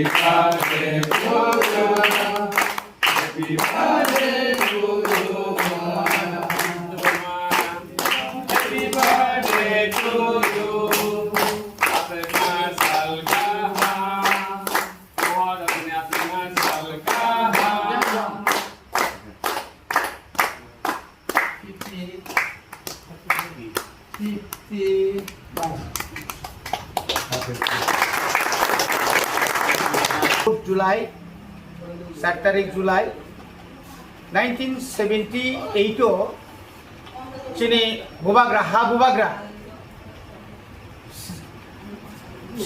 birthday to you. Happy birthday to you, Mama. Happy birthday to you. Apna salgaha. और अपने अपना salgaha. 50 जुलाई 7 तारीख जुलाई 1978 चिनी बुबाग्रा हा बुबाग्रा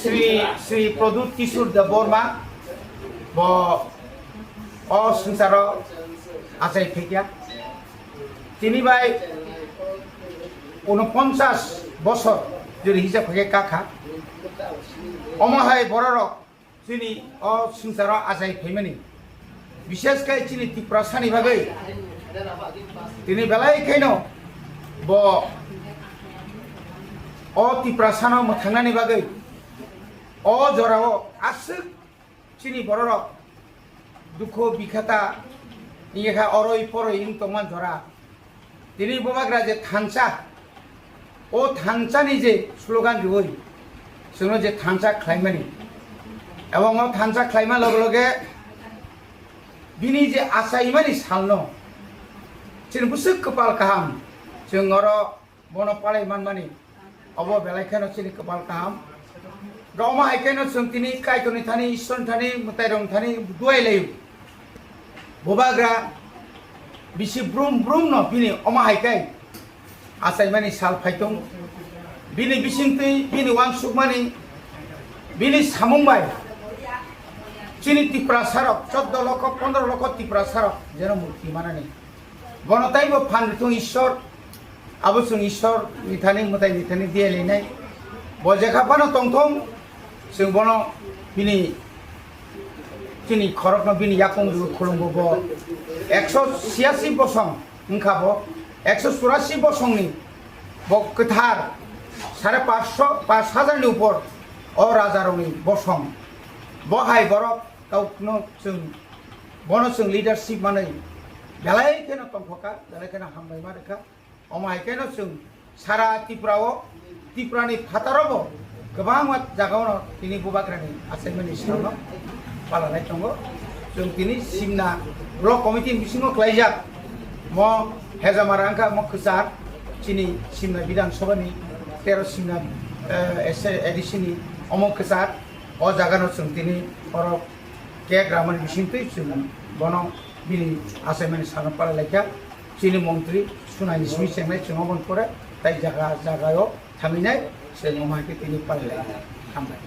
श्री प्रदूत किशोर द बर्मा ब संसार आचाय फेकिया তিনি বাই 49 বছর যদি হিসাব থাকে কাকা অমহায় বড়রক চিনি সংসার আচাই ফেমেনি বিশেষকাই চিনি ত্রিপ্রাসানি ভাবে তিনি বেলায় খাইন ব ত্রিপ্রাসান থাংনানি বাগै জরাও আসুক চিনি বড়রক দুঃখ বিখাতা ইয়েখা অরই পরই ইংতমান ধরা তিনি বুবাগ্রা যে থাংচা ও থাংচানি যে স্লোগান রই जोङो जे थांचा खालामनानै এবং थांचा खालामनाय लगे लगे बिनि जे आसायमानि सालनो जों बुसु कपाल गाहाम जों अरो बन पालाय मानमानि अब बेलायखानो जोंनि कपाल गाहाम गावमा हायखानो जों तिनि कायतनि थानि ईश्वर थानि मतायरं थानि दुआयलायो बुबाग्रा बिसि ब्रुम ब्रुम न बिनि अमा हायखाय आसायमानि साल फायतं बिनि बिसिंतै बिनि वांसुकमानि बिनि सामुंबाय चिनि टिप्रासारक 14 लक्ष 15 लक्ष टिप्रासारक जेन मूर्ति मानानि बनतायबो फानथुं ईश्वर आबोसुं ईश्वर निथानि मताय निथानि दियलेनाय बजेखाफानो तंथं जों बन बिनि चिनि खरकनो बिनि याकं खुलुमबो 186 बसं ओंखाबो 184 बसंनि बकथार 5,500 ऊपर राजारनि बसं बहाय बरफ गावनो जों बनो जों लिडारशिप माने बेलायखेनो तंफका बेलायखेनो हामबाय मारेखा अमायखेनो जों सारा त्रिपुरानि फातारावबो गोबां जागायावनो दिनै बुबाग्रानि आसायमानि सायावनो पालानाय दङ जों दिनै सिमना ब्लक कमिटिनि बिसिङाव खालायजाक म हेजामारा आंखा म खोसार चिनि सिमना विधानसभानि 13 सिमना एडिशननि अमक खोसार जागानो जों दिनै और के ग्रामनि बिसिंतै जों बन बिनि आसायमानि सानो पालायलायखा चिनि मन्त्रि सुनायनि सिमी सेंनाय जोङो बन करे ताइ जागायाव थांनाय जों अमायखे दिनै पालायलाय हामबाय